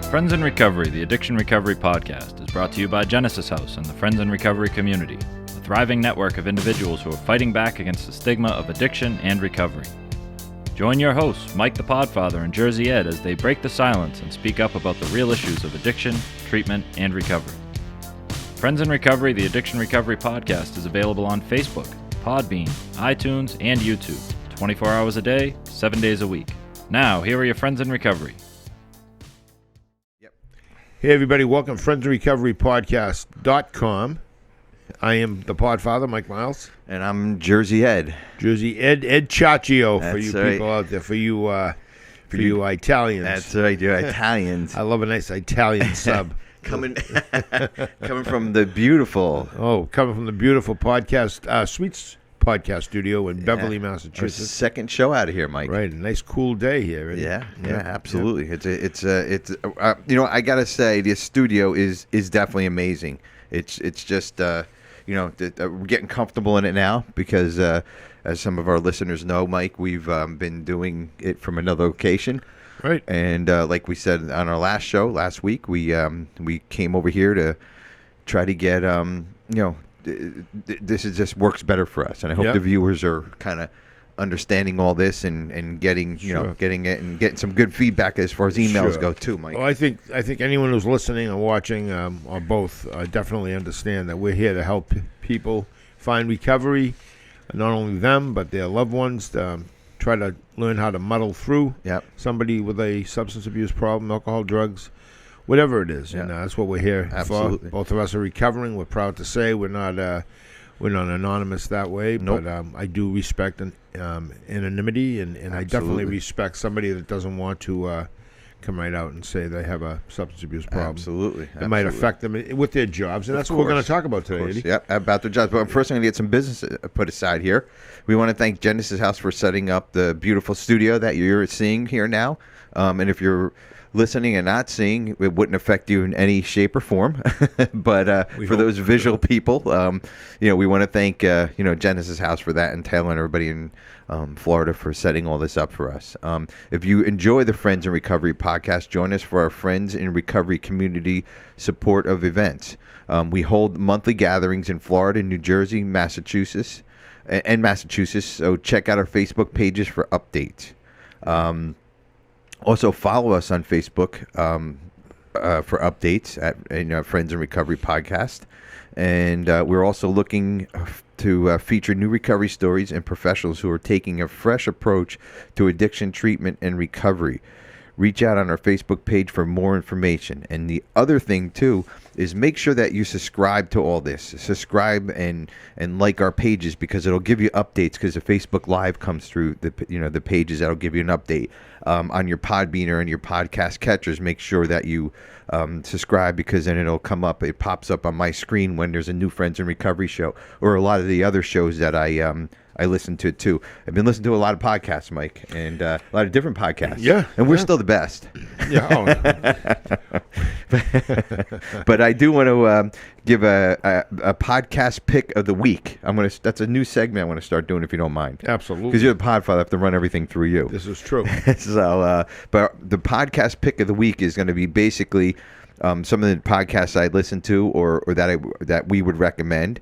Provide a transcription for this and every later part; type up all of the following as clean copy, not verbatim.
Friends in Recovery, the Addiction Recovery Podcast, is brought to you by Genesis House and the Friends in Recovery community, a thriving network of individuals who are fighting back against the stigma of addiction and recovery. Join your hosts, Mike the Podfather and Jersey Ed, as they break the silence and speak up about the real issues of addiction, treatment, and recovery. Friends in Recovery, the Addiction Recovery Podcast is available on Facebook, Podbean, iTunes, and YouTube, 24 hours a day, 7 days a week. Now, here are your Friends in Recovery. Hey everybody, welcome to friendsandrecoverypodcast.com. I am the Podfather, Mike Miles. And I'm Jersey Ed. Jersey Ed Chionchio for you right. people out there, for you Italians. That's right, you're Italians. I love a nice Italian sub. coming from the beautiful. Coming from the beautiful Sweets podcast studio in Beverly, Massachusetts. Our second show out of here, Mike. Right, a nice cool day here. Right? Yeah, absolutely. Yeah. It's I gotta say, this studio is definitely amazing. It's just we're getting comfortable in it now because as some of our listeners know, Mike, we've been doing it from another location. Right. And like we said on our last show last week, we came over here to try to get this is just works better for us, and I hope the viewers are kind of understanding all this and getting getting it and getting some good feedback as far as emails go too, Mike. Well, I think anyone who's listening or watching or both definitely understand that we're here to help people find recovery, not only them but their loved ones. Try to learn how to muddle through somebody with a substance abuse problem, alcohol, drugs, whatever it is. And that's what we're here for. Both of us are recovering. We're proud to say we're not anonymous that way. Nope. But I do respect anonymity, and I definitely respect somebody that doesn't want to come right out and say they have a substance abuse problem. Absolutely. It might affect them with their jobs, and that's what we're going to talk about today, Eddie. Yep, about their jobs. But first, I'm going to get some business put aside here. We want to thank Genesis House for setting up the beautiful studio that you're seeing here now. And if you're listening and not seeing, it wouldn't affect you in any shape or form. But for those visual people, we want to thank Genesis House for that, and Taylor and everybody in Florida for setting all this up for us. If you enjoy the Friends in Recovery podcast, join us for our Friends in Recovery community support of events. We hold monthly gatherings in Florida, New Jersey, Massachusetts, so check out our Facebook pages for updates. Also, follow us on Facebook for updates at Friends in Recovery podcast. And we're also looking to feature new recovery stories and professionals who are taking a fresh approach to addiction treatment and recovery. Reach out on our Facebook page for more information. And the other thing, too, is make sure that you subscribe to all this. Subscribe and like our pages, because it'll give you updates, because the Facebook Live comes through the pages that'll give you an update. On your Podbean or on your podcast catchers, make sure that you subscribe, because then it'll come up. It pops up on my screen when there's a new Friends in Recovery show, or a lot of the other shows that I listen to too. I've been listening to a lot of podcasts, Mike, and a lot of different podcasts. Yeah, and we're still the best. Yeah. But I do want to give a podcast pick of the week. That's a new segment I want to start doing, if you don't mind. Absolutely. Because you're the Podfather, I have to run everything through you. This is true. So, but the podcast pick of the week is going to be basically some of the podcasts I listen to, or that we would recommend.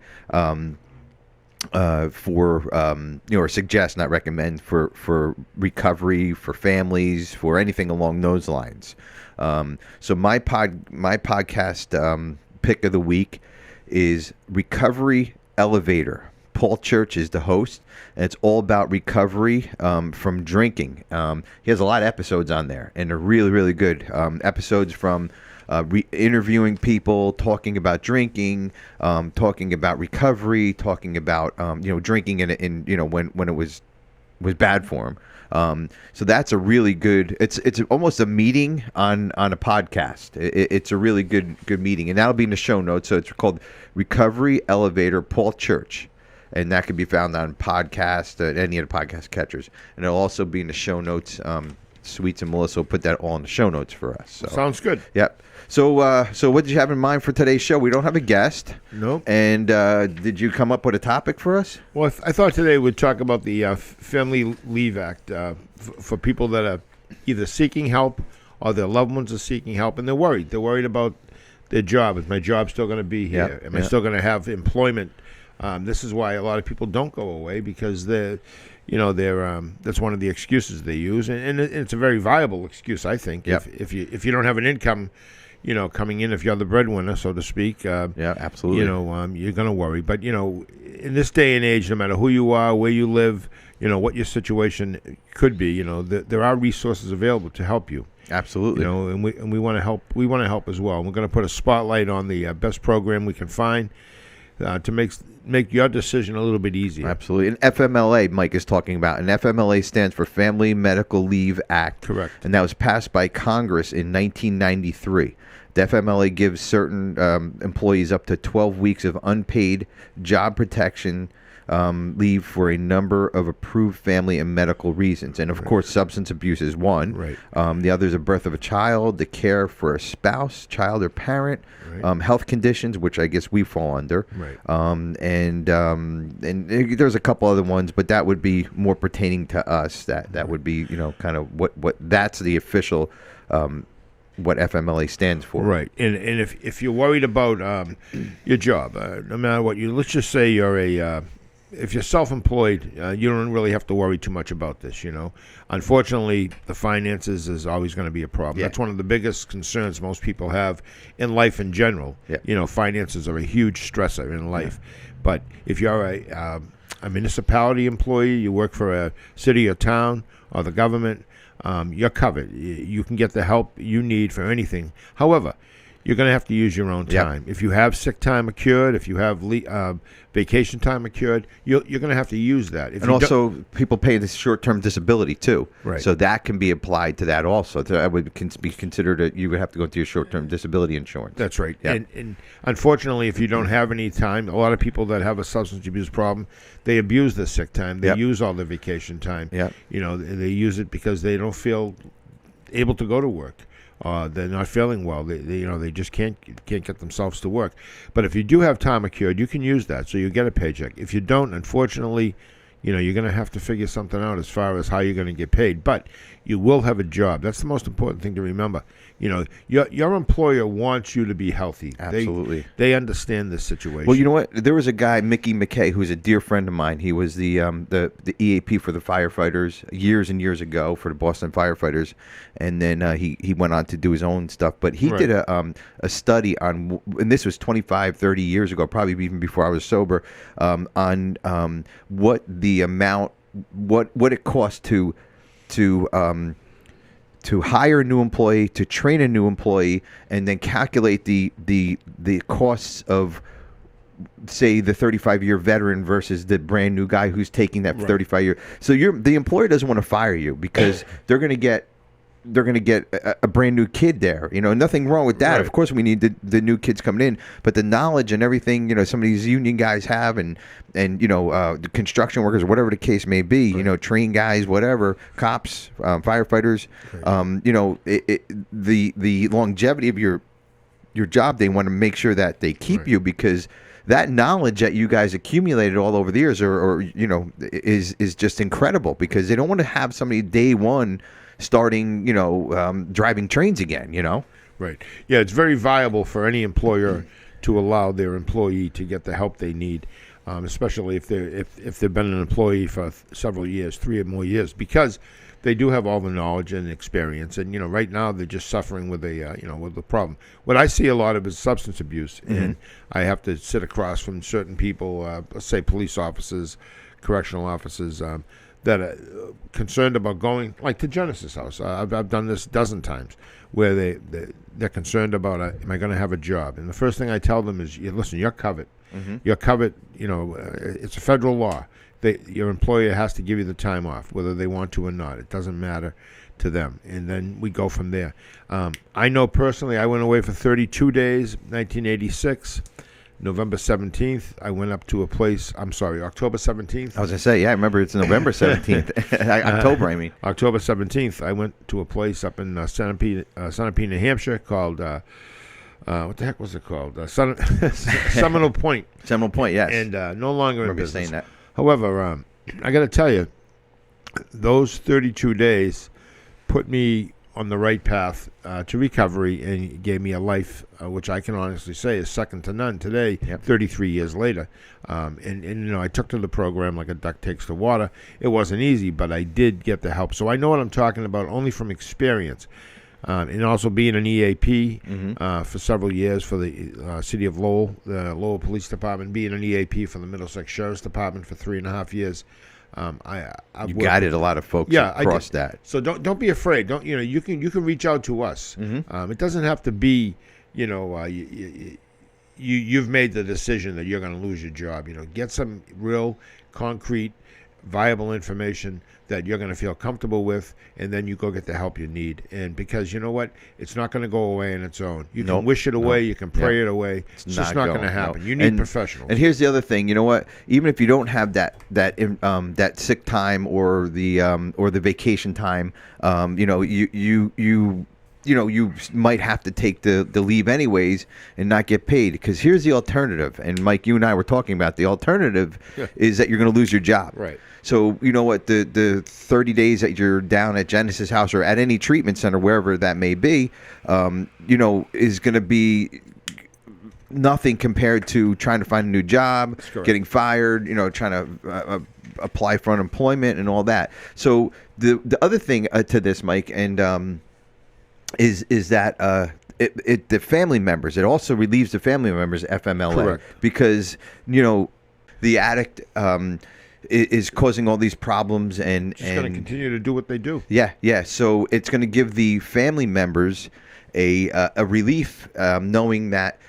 Or suggest, not recommend, for recovery, for families, for anything along those lines. So my podcast pick of the week is Recovery Elevator. Paul Church is the host, and it's all about recovery from drinking. He has a lot of episodes on there, and they're really, really good episodes from interviewing people, talking about drinking, talking about recovery, talking about drinking in when it was bad for him. So that's a really good. It's almost a meeting on a podcast. It's a really good meeting, and that'll be in the show notes. So it's called Recovery Elevator, Paul Church. And that can be found on podcast, any of the podcast catchers. And it'll also be in the show notes. Sweets and Melissa will put that all in the show notes for us. So. Sounds good. Yep. So what did you have in mind for today's show? We don't have a guest. Nope. And did you come up with a topic for us? Well, I thought today we'd talk about the Family Leave Act for people that are either seeking help or their loved ones are seeking help, and they're worried. They're worried about their job. Is my job still going to be here? Am I still going to have employment? This is why a lot of people don't go away, because they're that's one of the excuses they use, and it's a very viable excuse, I think. If you don't have an income, coming in, if you're the breadwinner, so to speak, absolutely. You're going to worry. But in this day and age, no matter who you are, where you live, what your situation could be, there are resources available to help you. Absolutely. And we want to help. We want to help as well. And we're going to put a spotlight on the best program we can find to make your decision a little bit easier. Absolutely. And FMLA, Mike is talking about. And FMLA stands for Family Medical Leave Act. Correct. And that was passed by Congress in 1993. The FMLA gives certain employees up to 12 weeks of unpaid job protection leave for a number of approved family and medical reasons. And, of course, substance abuse is one. Right. The other is the birth of a child, the care for a spouse, child, or parent, health conditions, which I guess we fall under. Right. And there's a couple other ones, but that would be more pertaining to us. That would be, kind of what that's the official what FMLA stands for. Right. And if you're worried about your job, no matter what let's just say you're if you're self-employed, you don't really have to worry too much about this, Unfortunately, the finances is always going to be a problem. Yeah. That's one of the biggest concerns most people have in life in general. Yeah. Finances are a huge stressor in life. Yeah. But if you're a municipality employee, you work for a city or town or the government, you're covered. You can get the help you need for anything. However, you're going to have to use your own time. If you have sick time accrued, if you have vacation time accrued, you're going to have to use that. And also, people pay this short-term disability, too. Right. So that can be applied to that also. That would be considered you would have to go into your short-term disability insurance. That's right. Yep. And unfortunately, if you don't have any time, a lot of people that have a substance abuse problem, they abuse the sick time. They use all the vacation time. Yep. They use it because they don't feel able to go to work. They're not feeling well. They just can't get themselves to work. But if you do have time accrued, you can use that, so you get a paycheck. If you don't, unfortunately, you're going to have to figure something out as far as how you're going to get paid. But you will have a job. That's the most important thing to remember. Your employer wants you to be healthy. Absolutely. They understand this situation. Well, you know what? There was a guy, Mickey McKay, who's a dear friend of mine. He was the EAP for the firefighters years and years ago for the Boston firefighters, and then he went on to do his own stuff. But he did a study on, and this was 25, 30 years ago, probably even before I was sober, on what the amount, what it costs to hire a new employee, to train a new employee, and then calculate the costs of, say, the 35-year veteran versus the brand new guy who's taking that 35-year. So the employer doesn't want to fire you because they're going to get a brand new kid there. Nothing wrong with that. Right. Of course, we need the new kids coming in, but the knowledge and everything, some of these union guys have, and the construction workers, whatever the case may be, train guys, whatever, cops, firefighters, the longevity of your job, they want to make sure that they keep you, because that knowledge that you guys accumulated all over the years, is just incredible, because they don't want to have somebody day one starting, driving trains again, Right. Yeah, it's very viable for any employer to allow their employee to get the help they need, especially if they've been an employee for several years, 3 or more years, because they do have all the knowledge and experience. And right now they're just suffering with with a problem. What I see a lot of is substance abuse, and I have to sit across from certain people, let's say police officers, correctional officers, that are concerned about going, like, to Genesis House. I've done this a dozen times, where they're concerned about, am I going to have a job? And the first thing I tell them is, listen, you're covered. You're covered. It's a federal law. Your employer has to give you the time off, whether they want to or not. It doesn't matter to them. And then we go from there. I know personally, I went away for 32 days, 1986. November 17th, I went up to a place, October 17th. I was going to say, I remember it's November 17th. October, I mean. October 17th, I went to a place up in Sunapee, New Hampshire called, what the heck was it called? Seminole Point. Seminole Point, yes. And no longer in business. Saying that. However, I got to tell you, those 32 days put me on the right path to recovery, and he gave me a life which I can honestly say is second to none today, 33 years later. And I took to the program like a duck takes to water. It wasn't easy, but I did get the help. So I know what I'm talking about only from experience. And also being an EAP for several years for the city of Lowell, the Lowell Police Department, being an EAP for the Middlesex Sheriff's Department for 3.5 years. I've guided a lot of folks across that. So don't be afraid. You can reach out to us. It doesn't have to be you've made the decision that you're going to lose your job. Get some real concrete, viable information that you're going to feel comfortable with, and then you go get the help you need. And because you know what, it's not going to go away on its own. You can wish it away, you can pray it away. It's just not going to happen. You need professionals. And here's the other thing. You know what? Even if you don't have that sick time or the vacation time, you might have to take the leave anyways and not get paid, because here's the alternative. And Mike, you and I were talking about the alternative is that you're going to lose your job. Right. So you know what, the 30 days that you're down at Genesis House or at any treatment center, wherever that may be, is going to be nothing compared to trying to find a new job, getting fired, trying to apply for unemployment and all that. So the other thing to this, Mike, and is that the family members, it also relieves the family members FMLA. Correct. Because the addict is causing all these problems and going to continue to do what they do. Yeah. So it's going to give the family members a relief, knowing that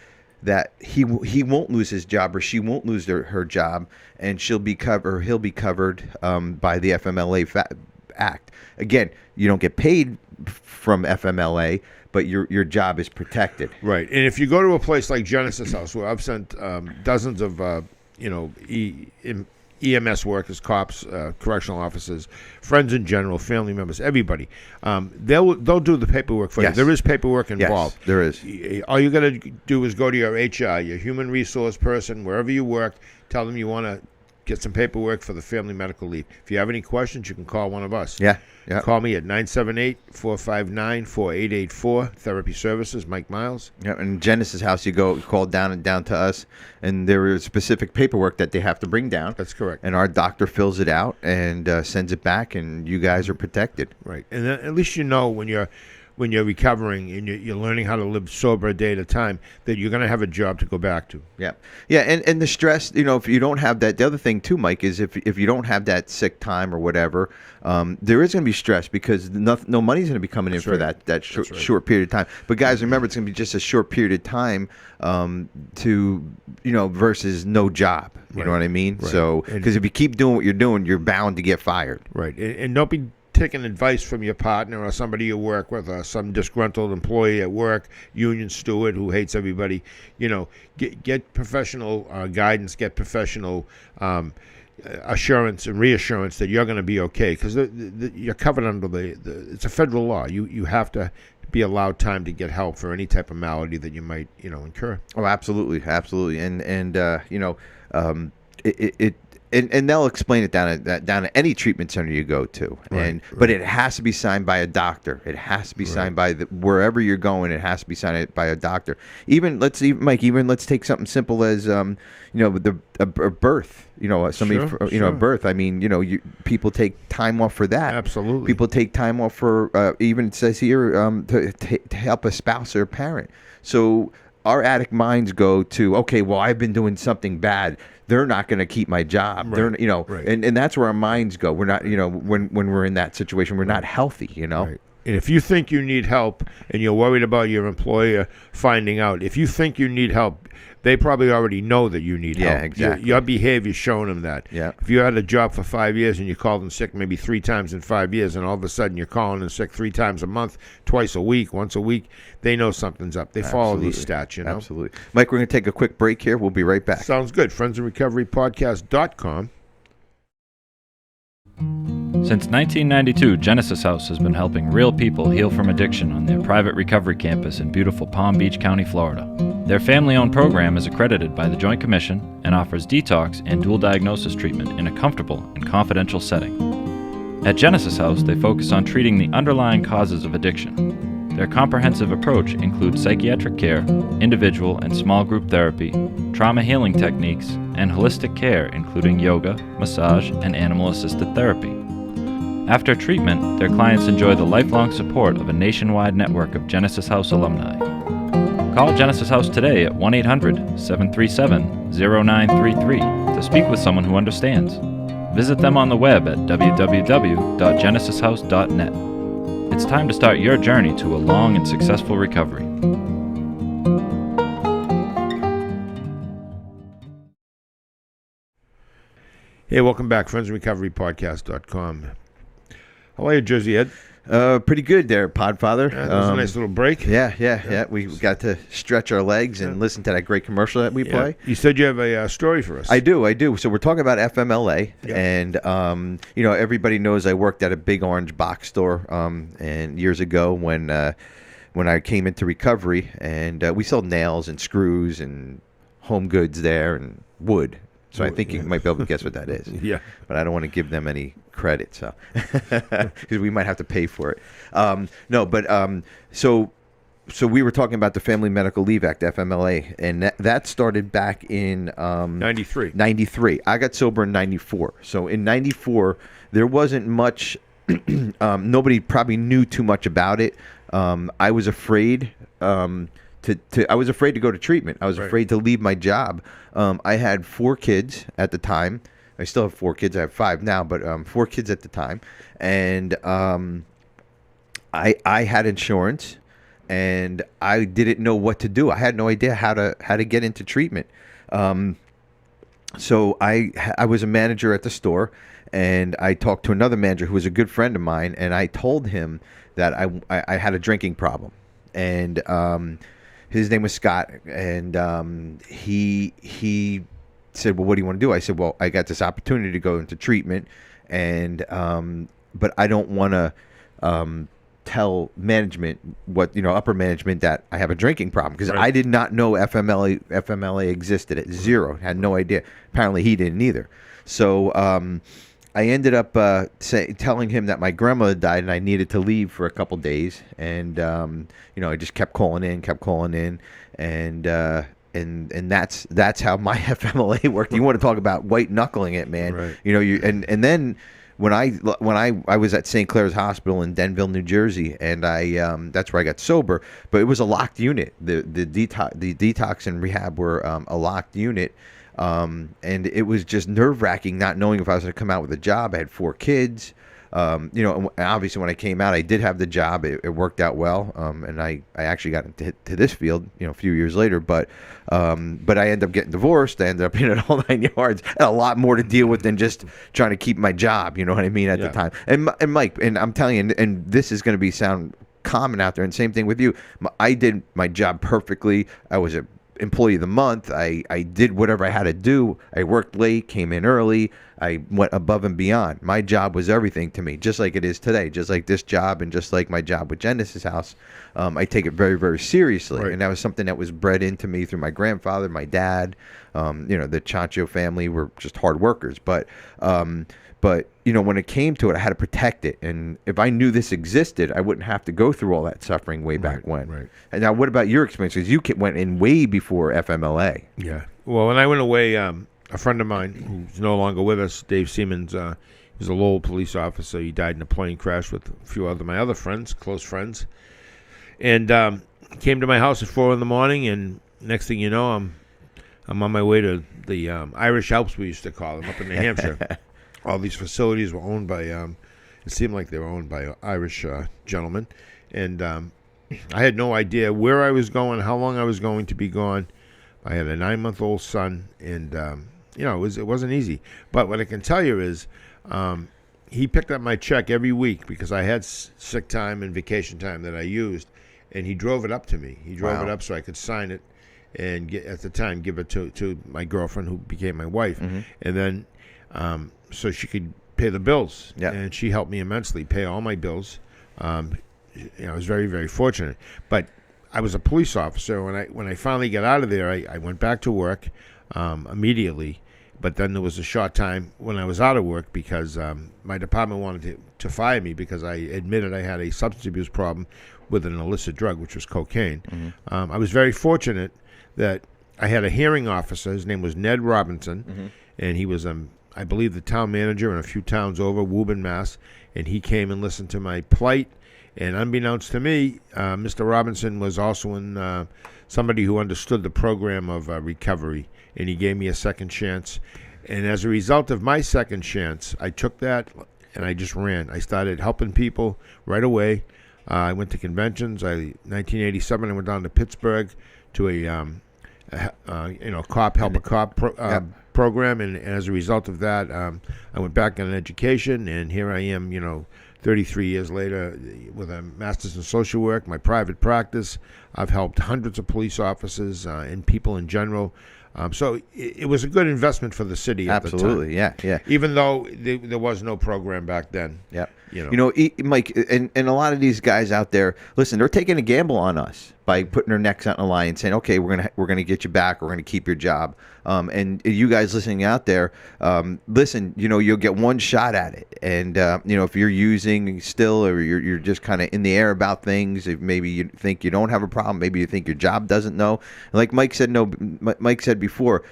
he won't lose his job or she won't lose her job, and he'll be covered by the FMLA Act. Again, you don't get paid from FMLA, but your job is protected. Right. And if you go to a place like Genesis House, where I've sent dozens of EMS workers, cops, correctional officers, friends in general, family members, everybody, they'll do the paperwork for you. There is paperwork involved. Yes, there is. All you got to do is go to your HR, your human resource person, wherever you work, tell them you want to get some paperwork for the family medical leave. If you have any questions, you can call one of us. Yeah. Call me at 978-459-4884. Therapy Services, Mike Miles. Yeah, and Genesis House, you call down to us, and there is specific paperwork that they have to bring down. That's correct. And our doctor fills it out and sends it back, and you guys are protected. Right. And then at least when you're recovering and you're learning how to live sober a day at a time, that you're going to have a job to go back to. Yeah. And the stress, if you don't have that, the other thing too, Mike, is if you don't have that sick time or whatever, there is going to be stress, because no money's going to be coming in for that short period of time. But guys, remember, it's going to be just a short period of time versus no job. You know what I mean? Right. So, because if you keep doing what you're doing, you're bound to get fired. Right. And don't be taking advice from your partner or somebody you work with, or some disgruntled employee at work, union steward who hates everybody. Get professional guidance, get professional assurance and reassurance that you're going to be okay, because you're covered under it's a federal law. You have to be allowed time to get help for any type of malady that you might incur. Oh, absolutely, and And they'll explain it down at any treatment center you go to, but it has to be signed by a doctor. It has to be signed by wherever you're going. It has to be signed by a doctor. Let's take something simple as a birth. A birth. I mean, people take time off for that. Absolutely. People take time off for even it says here to help a spouse or a parent. So our addict minds go to, okay, well, I've been doing something bad. They're not going to keep my job. Right. They're, and that's where our minds go. We're not, when we're in that situation, we're not healthy, Right. And if you think you need help and you're worried about your employer finding out, if you think you need help, they probably already know that you need help. Yeah, exactly. Your behavior's showing them that. Yeah. If you had a job for 5 years and you called in sick maybe 3 times in 5 years, and all of a sudden you're calling in sick 3 times a month, twice a week, once a week, they know something's up. They follow these stats, Absolutely. Mike, we're going to take a quick break here. We'll be right back. Sounds good. FriendsInRecoveryPodcast.com. Since 1992, Genesis House has been helping real people heal from addiction on their private recovery campus in beautiful Palm Beach County, Florida. Their family-owned program is accredited by the Joint Commission and offers detox and dual diagnosis treatment in a comfortable and confidential setting. At Genesis House, they focus on treating the underlying causes of addiction. Their comprehensive approach includes psychiatric care, individual and small group therapy, trauma healing techniques, and holistic care including yoga, massage, and animal-assisted therapy. After treatment, their clients enjoy the lifelong support of a nationwide network of Genesis House alumni. Call Genesis House today at 1-800-737-0933 to speak with someone who understands. Visit them on the web at www.genesishouse.net. It's time to start your journey to a long and successful recovery. Hey, welcome back, friendsandrecoverypodcast.com. How are you, Jersey Ed? Pretty good there, Podfather. That was a nice little break. Yeah. We got to stretch our legs and listen to that great commercial that we play. You said you have a story for us. I do. So we're talking about FMLA, and everybody knows I worked at a big orange box store, and years ago when I came into recovery, and we sold nails and screws and home goods there and wood. So I think you might be able to guess what that is. Yeah. But I don't want to give them any credit, so because we might have to pay for it. So we were talking about the Family Medical Leave Act, FMLA, and that started back in 93. 93. I got sober in 94. So in 94, there wasn't much. Nobody probably knew too much about it. I was afraid. I was afraid to go to treatment. I was afraid to leave my job. I had 4 kids at the time. I still have 4 kids. I have 5 now, but 4 kids at the time. And I had insurance, and I didn't know what to do. I had no idea how to get into treatment. So I was a manager at the store, and I talked to another manager who was a good friend of mine, and I told him that I had a drinking problem. And his name was Scott, and he said, "Well, what do you want to do?" I said, "Well, I got this opportunity to go into treatment, and but I don't want to tell management, upper management, that I have a drinking problem, because I did not know FMLA existed at zero. Had no idea. Apparently, he didn't either. So I ended up telling him that my grandmother died and I needed to leave for a couple days, and I just kept calling in, and that's how my FMLA worked. You want to talk about white knuckling it, man? Right. And then when I was at St. Clair's Hospital in Denville, New Jersey, and that's where I got sober, but it was a locked unit. The detox and rehab were a locked unit. And it was just nerve-wracking not knowing if I was going to come out with a job. I had 4 kids. And obviously when I came out, I did have the job. It worked out well. And I actually got into this field, a few years later. But I ended up getting divorced. I ended up in it all 9 yards. A lot more to deal with than just trying to keep my job. You know what I mean? At the time. And Mike, and I'm telling you, and this is going to sound common out there. And same thing with you. I did my job perfectly. I was a employee of the month. I did whatever I had to do. I worked late, came in early. I went above and beyond. My job was everything to me, just like it is today, just like this job, and just like my job with Genesis House. I take it very, very seriously. Right. And that was something that was bred into me through my grandfather, my dad. The Chionchio family were just hard workers. But when it came to it, I had to protect it. And if I knew this existed, I wouldn't have to go through all that suffering way back when. Right. And now, what about your experience? Because you went in way before FMLA. Yeah. Well, when I went away, a friend of mine who's no longer with us, Dave Siemens, he was a Lowell police officer. He died in a plane crash with a few of my other friends, close friends. And came to my house at 4 a.m, and next thing you know, I'm on my way to the Irish Alps, we used to call them, up in New Hampshire. All these facilities were owned by, it seemed like they were owned by Irish gentlemen. And I had no idea where I was going, how long I was going to be gone. I had a 9-month-old son, and, it wasn't easy. But what I can tell you is he picked up my check every week because I had sick time and vacation time that I used, and he drove it up to me. He drove it up so I could sign it and, at the time, give it to my girlfriend, who became my wife. Mm-hmm. And then so she could pay the bills. Yep. And she helped me immensely pay all my bills. I was very, very fortunate. But I was a police officer. When I finally got out of there, I went back to work immediately. But then there was a short time when I was out of work because my department wanted to fire me because I admitted I had a substance abuse problem with an illicit drug, which was cocaine. I was very fortunate that I had a hearing officer. His name was Ned Robinson, and he was, I believe, the town manager in a few towns over, Woburn, Mass. And he came and listened to my plight. And unbeknownst to me, Mr. Robinson was also somebody who understood the program of recovery, and he gave me a second chance. And as a result of my second chance, I took that and I just ran. I started helping people right away. I went to conventions. 1987, I went down to Pittsburgh to a cop help a cop program, and as a result of that, I went back on education, and here I am, 33 years later with a master's in social work, my private practice. I've helped hundreds of police officers and people in general. So it was a good investment for the city at the time. Absolutely, yeah. Even though there was no program back then. Yeah. Mike, and a lot of these guys out there, listen, they're taking a gamble on us by putting their necks out in the line and saying, okay, we're gonna get you back, we're gonna keep your job. And you guys listening out there, listen, you'll get one shot at it. And if you're using still, or you're just kind of in the air about things, if maybe you think you don't have a problem, maybe you think your job doesn't know. Like Mike said before,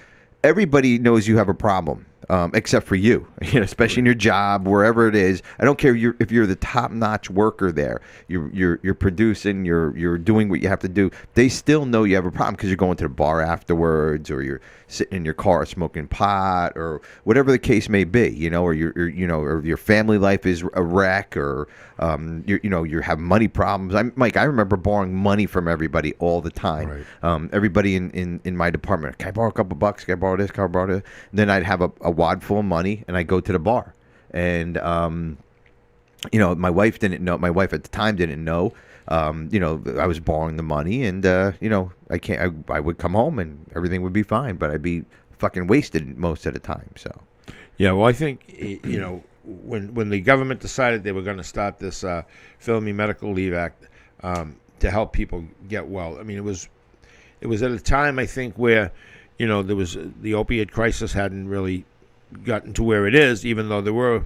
everybody knows you have a problem. Except for you, especially in your job, wherever it is. I don't care if you're the top-notch worker there. You're producing. You're doing what you have to do. They still know you have a problem because you're going to the bar afterwards, or you're sitting in your car smoking pot, or whatever the case may be. Or or your family life is a wreck, or you have money problems. Mike, I remember borrowing money from everybody all the time. Right. Everybody in my department. Can I borrow a couple bucks? Can I borrow this? Can I borrow this? And then I'd have a wad full of money, and I go to the bar, and my wife didn't know. My wife at the time didn't know. I was borrowing the money, and I would come home and everything would be fine, but I'd be fucking wasted most of the time. So, yeah. Well, I think when the government decided they were going to start this Family Medical Leave Act to help people get well. I mean, it was at a time, I think, where there was the opiate crisis hadn't really gotten to where it is, even though there were,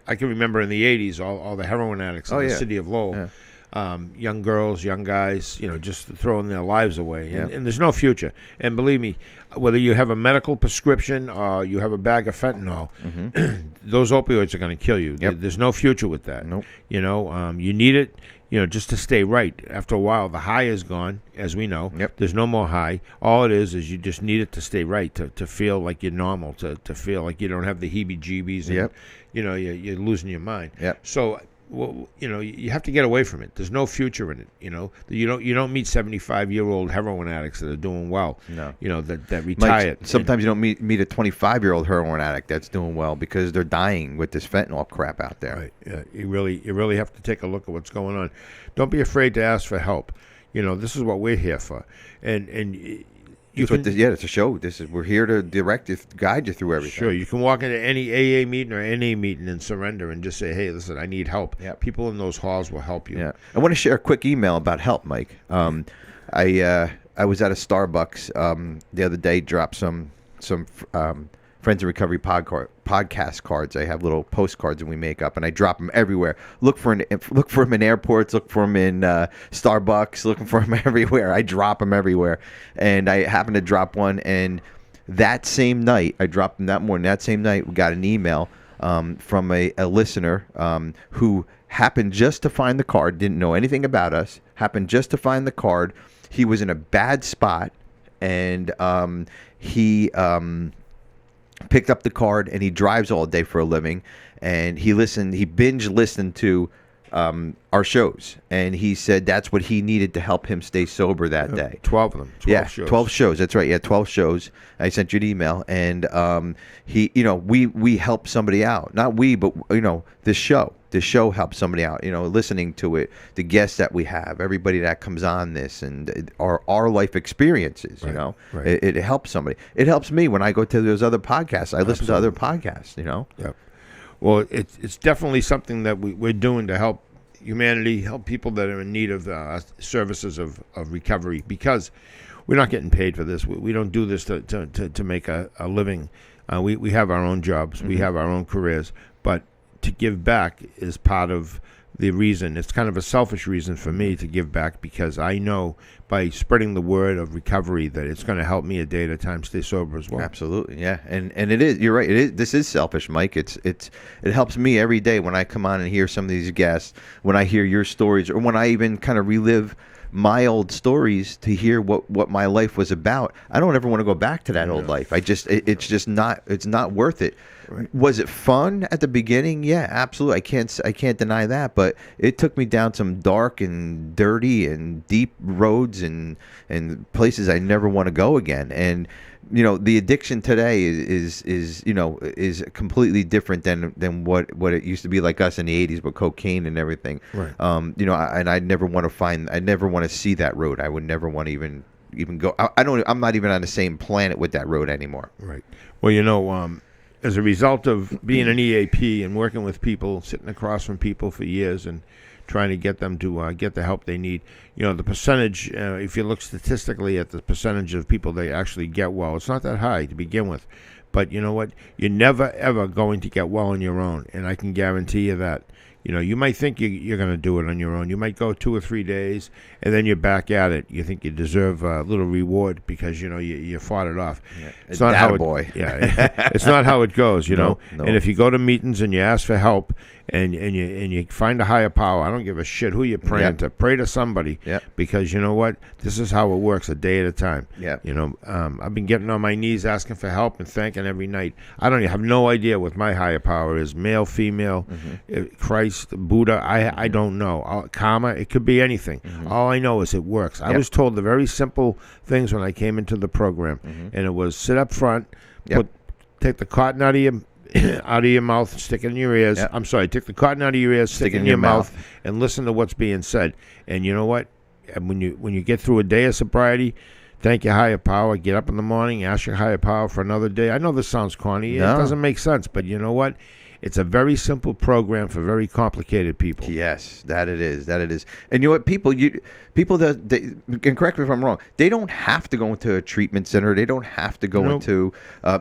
I can remember in the 80s, all the heroin addicts in the city of Lowell, young girls, young guys, just throwing their lives away. Yeah. And there's no future. And believe me, whether you have a medical prescription or you have a bag of fentanyl, those opioids are going to kill you. Yep. There's no future with that. Nope. You need it. Just to stay right. After a while, the high is gone, as we know. Yep. There's no more high. All it is you just need it to stay right, to feel like you're normal, to feel like you don't have the heebie-jeebies, and, you're losing your mind. Yep. So, you have to get away from it. There's no future in it. You don't meet 75-year-old heroin addicts that are doing well. No. That retired. Mike, sometimes you don't meet a 25-year-old heroin addict that's doing well because they're dying with this fentanyl crap out there. Right. Yeah. You really have to take a look at what's going on. Don't be afraid to ask for help. This is what we're here for. And it's a show. We're here to guide you through everything. Sure, you can walk into any AA meeting or NA meeting and surrender and just say, "Hey, listen, I need help." Yep. People in those halls will help you. Yeah, I want to share a quick email about help, Mike. I was at a Starbucks the other day. Dropped some Friends in Recovery podcast cards. I have little postcards that we make up, and I drop them everywhere. Look for them in airports. Look for them in Starbucks. Looking for them everywhere. I drop them everywhere, and I happened to drop one. And that same night, I dropped them that morning. That same night, we got an email from a listener who happened just to find the card. Didn't know anything about us. Happened just to find the card. He was in a bad spot, and he picked up the card, and he drives all day for a living, and he binge listened to our shows, and he said that's what he needed to help him stay sober that day. 12 of them. 12 shows. 12 shows. That's right. Yeah, 12 shows. I sent you an email, and we help somebody out. Not we, but this show. This show helps somebody out. Listening to it, the guests that we have, everybody that comes on this, and our life experiences. Right. It helps somebody. It helps me when I go to those other podcasts. I listen to other podcasts. Yeah. Well, it's definitely something that we're doing to help humanity, help people that are in need of services of recovery, because we're not getting paid for this. We don't do this to make a living. We have our own jobs. We have our own careers. But to give back is part of the reason. It's kind of a selfish reason for me to give back, because I know by spreading the word of recovery that it's going to help me a day at a time stay sober as well. Absolutely, yeah, and it is. You're right. It is. This is selfish, Mike. It helps me every day when I come on and hear some of these guests, when I hear your stories, or when I even kind of relive my old stories to hear what my life was about. I don't ever want to go back to that old life. It's just not. It's not worth it. Right. Was it fun at the beginning? Yeah, absolutely. I can't deny that. But it took me down some dark and dirty and deep roads and places I never want to go again. And the addiction today is completely different than what it used to be like us in the 80s with cocaine and everything. Right. And I never want to see that road. I would never want to even go. I'm not even on the same planet with that road anymore. Right. Well, as a result of being an EAP and working with people, sitting across from people for years and trying to get them to get the help they need, the percentage, if you look statistically at the percentage of people that actually get well, it's not that high to begin with. But you know what? You're never, ever going to get well on your own, and I can guarantee you that. You might think you're going to do it on your own. You might go 2 or 3 days, and then you're back at it. You think you deserve a little reward because you fought it off. Yeah. It's not how it, boy. Yeah, it's not how it goes. No. And if you go to meetings and you ask for help, and you find a higher power, I don't give a shit who you're praying to. Pray to somebody, because you know what? This is how it works, a day at a time. Yeah. I've been getting on my knees asking for help and thanking every night. I have no idea what my higher power is. Male, female, Christ, Buddha. I don't know. Karma. It could be anything. All I know is it works. I was told the very simple things when I came into the program, and it was sit up front, take the cotton out of your mouth, stick it in your ears. I'm sorry, take the cotton out of your ears, stick it in your mouth, and listen to what's being said. And you know what? When you get through a day of sobriety, thank your higher power. Get up in the morning, ask your higher power for another day. I know this sounds corny. No. It doesn't make sense, but you know what? It's a very simple program for very complicated people. Yes, that it is. And you know what? People that and correct me if I'm wrong, they don't have to go into a treatment center. They don't have to go into,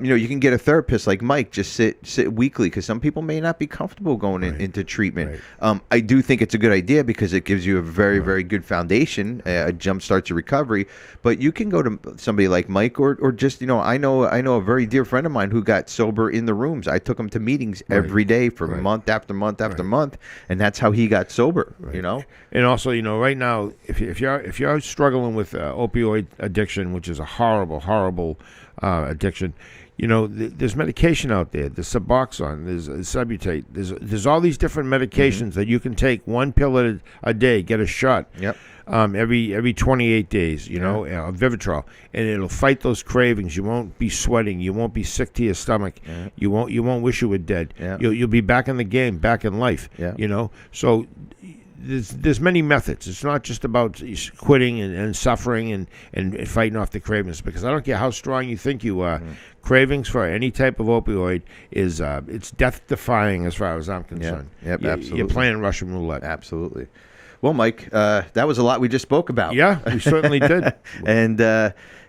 you can get a therapist like Mike, just sit weekly, because some people may not be comfortable going into treatment. Right. I do think it's a good idea because it gives you a very, very good foundation, a jump start to recovery. But you can go to somebody like Mike or just, I know a very dear friend of mine who got sober in the rooms. I took him to meetings every day for month after month after month, and that's how he got sober. Right. And also, right now, if you're struggling with opioid addiction, which is a horrible addiction, there's medication out there. There's Suboxone, there's Subutate, there's all these different medications that you can take one pill a day, get a shot. Yep. Every 28 days, Vivitrol, and it'll fight those cravings. You won't be sweating. You won't be sick to your stomach. Yeah. You won't wish you were dead. Yeah. You'll be back in the game, back in life. Yeah. So there's many methods. It's not just about quitting and suffering and fighting off the cravings, because I don't care how strong you think you are. Cravings for any type of opioid is it's death defying as far as I'm concerned. Yep, absolutely. You're playing Russian roulette. Absolutely. Well, Mike, that was a lot we just spoke about. Yeah, we certainly did. And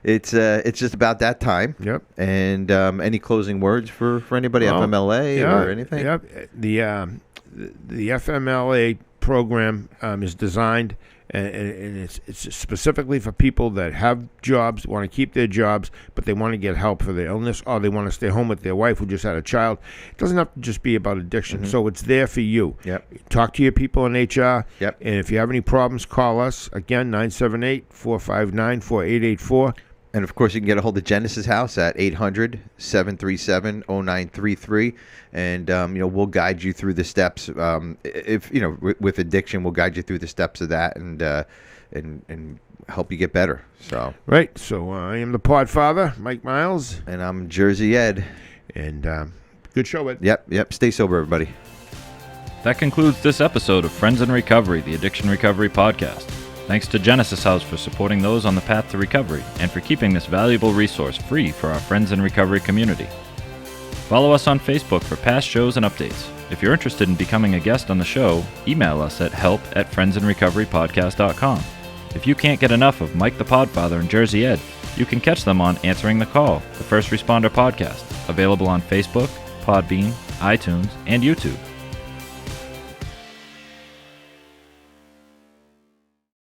it's just about that time. Yep. And any closing words for anybody, FMLA or anything? Yep. The FMLA program is designed, and it's specifically for people that have jobs, want to keep their jobs, but they want to get help for their illness, or they want to stay home with their wife who just had a child. It doesn't have to just be about addiction. So it's there for you. Yep. Talk to your people in HR. Yep. And if you have any problems, call us. Again, 978-459-4884. And, of course, you can get a hold of Genesis House at 800-737-0933. And, we'll guide you through the steps. With addiction, we'll guide you through the steps of that and help you get better. So right. So I am the Podfather, Mike Miles. And I'm Jersey Ed. And good show, Ed. Yep. Stay sober, everybody. That concludes this episode of Friends in Recovery, the Addiction Recovery Podcast. Thanks to Genesis House for supporting those on the path to recovery and for keeping this valuable resource free for our Friends in Recovery community. Follow us on Facebook for past shows and updates. If you're interested in becoming a guest on the show, email us at help@friendsinrecoverypodcast.com. If you can't get enough of Mike the Podfather and Jersey Ed, you can catch them on Answering the Call, the First Responder Podcast. available on Facebook, Podbean, iTunes, and YouTube.